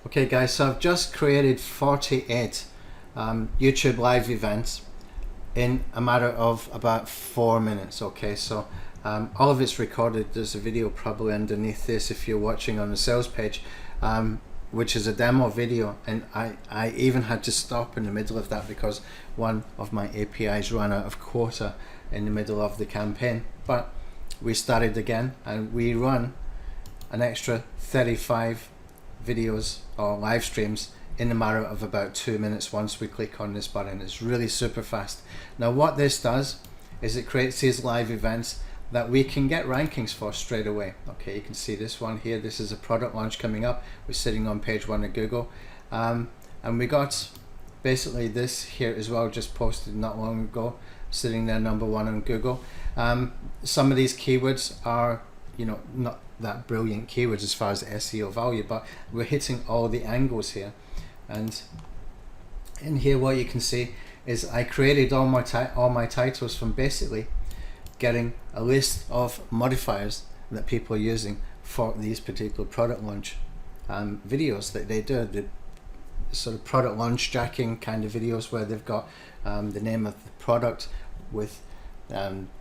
Okay guys, so I've just created 48 YouTube live events in a matter of about 4 minutes. Okay, so all of it's recorded. There's a video probably underneath this if you're watching on the sales page, which is a demo video, and I even had to stop in the middle of that because one of my APIs ran out of quota in the middle of the campaign. But we started again and we run an extra 35 videos or live streams in a matter of about 2 minutes once we click on this button. It's really super fast. Now what this does is it creates these live events that we can get rankings for straight away. Okay, you can see this one here. This is a product launch coming up. We're sitting on page 1 of Google, and we got basically this here as well, just posted not long ago, sitting there number 1 on Google. Some of these keywords are, you know, not that brilliant keywords as far as SEO value, but we're hitting all the angles here. And in here what you can see is I created all my titles from basically getting a list of modifiers that people are using for these particular product launch videos that they do, the sort of product launch jacking kind of videos where they've got the name of the product with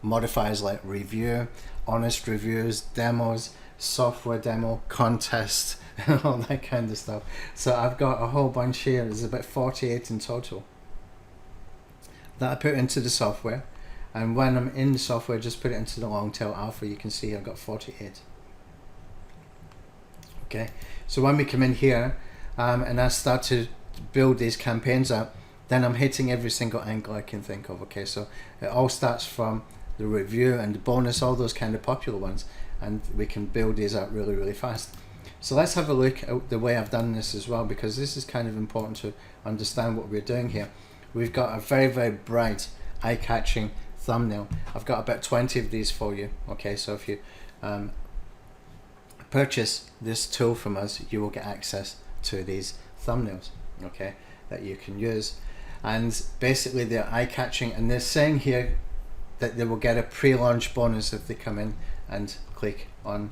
modifiers like review, honest reviews, demos, software demo, contest, all that kind of stuff. So I've got a whole bunch here. There's about 48 in total that I put into the software, and when I'm in the software, just put it into the long tail alpha. You can see I've got 48. Okay, so when we come in here and I start to build these campaigns out, then I'm hitting every single angle I can think of. Okay, so it all starts from the review and the bonus, all those kind of popular ones, and we can build these out really, really fast. So let's have a look at the way I've done this as well, because this is kind of important to understand what we're doing here. We've got a very, very bright, eye-catching thumbnail. I've got about 20 of these for you. Okay, so if you purchase this tool from us, you will get access to these thumbnails, okay, that you can use. And basically they're eye-catching, and they're saying here that they will get a pre-launch bonus if they come in and click on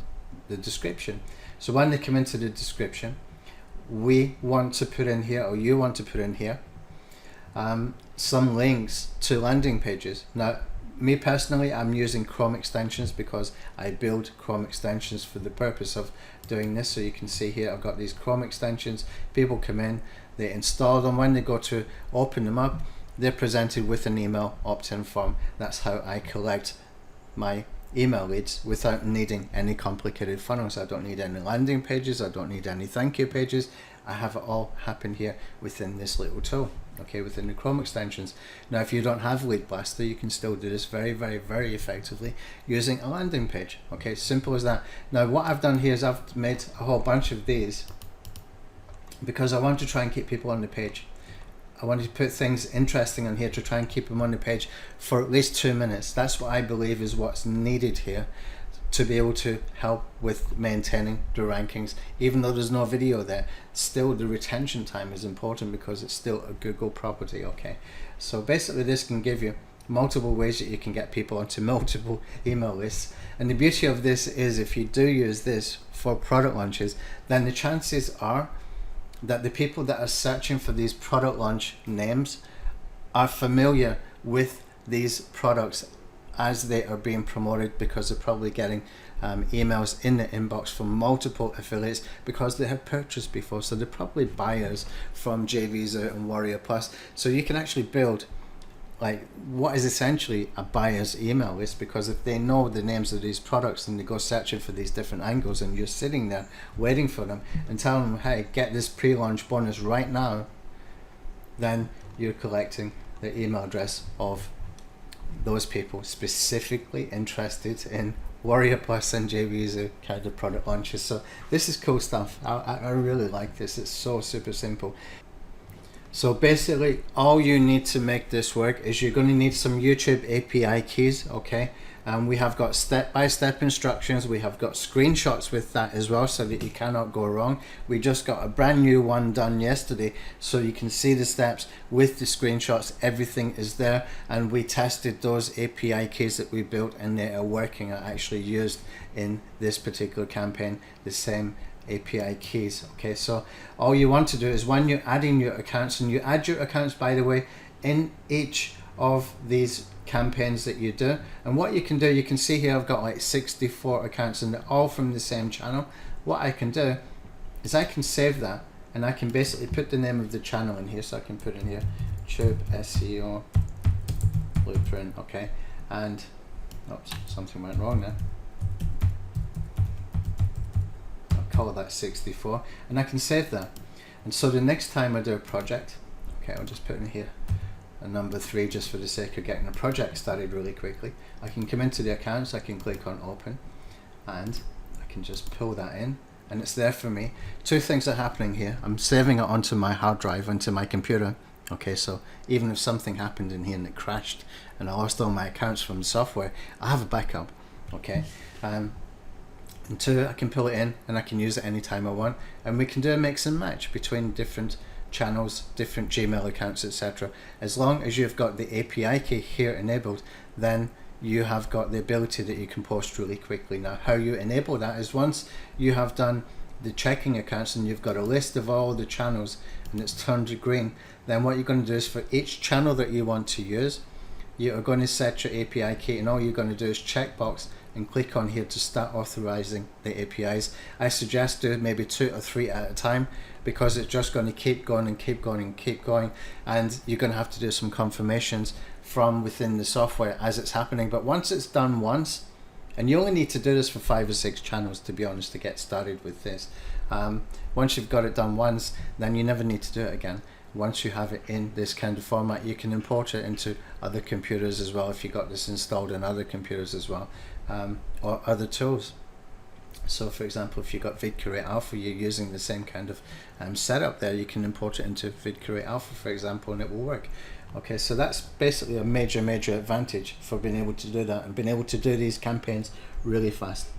the description. So when they come into the description, we want to put in here, or you want to put in here, some links to landing pages. Now me personally, I'm using Chrome extensions because I build Chrome extensions for the purpose of doing this. So you can see here I've got these Chrome extensions. People come in, they install them. When they go to open them up, they're presented with an email opt-in form. That's how I collect my email leads without needing any complicated funnels. I don't need any landing pages, I don't need any thank you pages. I have it all happen here within this little tool, okay, within the Chrome extensions. Now if you don't have Lead Blaster, you can still do this very, very, very effectively using a landing page. Okay, simple as that. Now what I've done here is I've made a whole bunch of these because I want to try and keep people on the page. I wanted to put things interesting on here to try and keep them on the page for at least 2 minutes. That's what I believe is what's needed here to be able to help with maintaining the rankings. Even though there's no video there, still the retention time is important because it's still a Google property. Okay, so basically this can give you multiple ways that you can get people onto multiple email lists. And the beauty of this is if you do use this for product launches, then the chances are that the people that are searching for these product launch names are familiar with these products as they are being promoted, because they're probably getting emails in the inbox from multiple affiliates because they have purchased before. So they're probably buyers from JVisa and Warrior Plus. So you can actually build like what is essentially a buyer's email list, because if they know the names of these products and they go searching for these different angles and you're sitting there waiting for them and telling them, hey, get this pre-launch bonus right now, then you're collecting the email address of those people specifically interested in Warrior Plus and JVisa kind of product launches. So this is cool stuff. I really like this. It's so super simple. So basically all you need to make this work is you're going to need some YouTube API keys, okay? And we have got step-by-step instructions. We have got screenshots with that as well, so that you cannot go wrong. We just got a brand new one done yesterday, so you can see the steps with the screenshots. Everything is there, and we tested those API keys that we built, and they are working, are actually used in this particular campaign the same API keys. Okay, so all you want to do is when you're adding your accounts, and you add your accounts, by the way, in each of these campaigns that you do. And what you can do, you can see here I've got like 64 accounts and they're all from the same channel. What I can do is I can save that, and I can basically put the name of the channel in here. So I can put in here Tube SEO Blueprint. Okay, and oops, something went wrong there. I'll call that 64, and I can save that. And so the next time I do a project, okay, I'll just put in here a number 3 just for the sake of getting a project started really quickly. I can come into the accounts, I can click on open, and I can just pull that in, and it's there for me. Two things are happening here. I'm saving it onto my hard drive, onto my computer. Okay, so even if something happened in here and it crashed and I lost all my accounts from the software, I have a backup. Okay, and 2, I can pull it in and I can use it anytime I want, and we can do a mix and match between different channels, different Gmail accounts, etc. As long as you've got the API key here enabled, then you have got the ability that you can post really quickly. Now, how you enable that is once you have done the checking accounts and you've got a list of all the channels and it's turned green, then what you're going to do is for each channel that you want to use, you are going to set your API key, and all you're going to do is checkbox and click on here to start authorizing the APIs. I suggest do maybe 2 or 3 at a time, because it's just going to keep going and keep going and keep going, and you're going to have to do some confirmations from within the software as it's happening. But once it's done once, and you only need to do this for 5 or 6 channels, to be honest, to get started with this. Once you've got it done once, then you never need to do it again. Once you have it in this kind of format, you can import it into other computers as well, if you got this installed in other computers as well, or other tools. So for example, if you've got VidCreate Alpha, you're using the same kind of setup there, you can import it into VidCreate Alpha, for example, and it will work. Okay, so that's basically a major advantage for being able to do that and being able to do these campaigns really fast.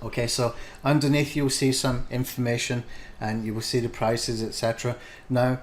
Okay, so underneath you'll see some information and you will see the prices, etc. Now,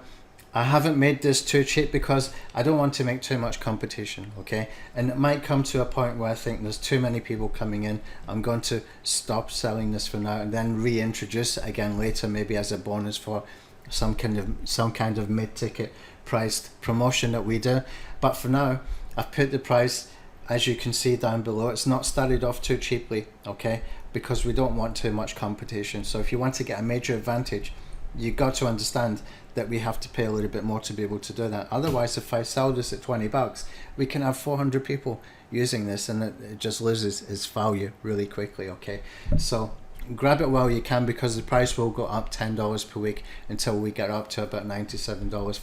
I haven't made this too cheap because I don't want to make too much competition, okay? And it might come to a point where I think there's too many people coming in. I'm going to stop selling this for now and then reintroduce it again later, maybe as a bonus for some kind of mid-ticket priced promotion that we do. But for now, I've put the price, as you can see down below. It's not started off too cheaply, okay? Because we don't want too much competition. So if you want to get a major advantage, you've got to understand that we have to pay a little bit more to be able to do that. Otherwise, if I sell this at 20 bucks, we can have 400 people using this, and it just loses its value really quickly, okay? So grab it while you can, because the price will go up $10 per week until we get up to about $97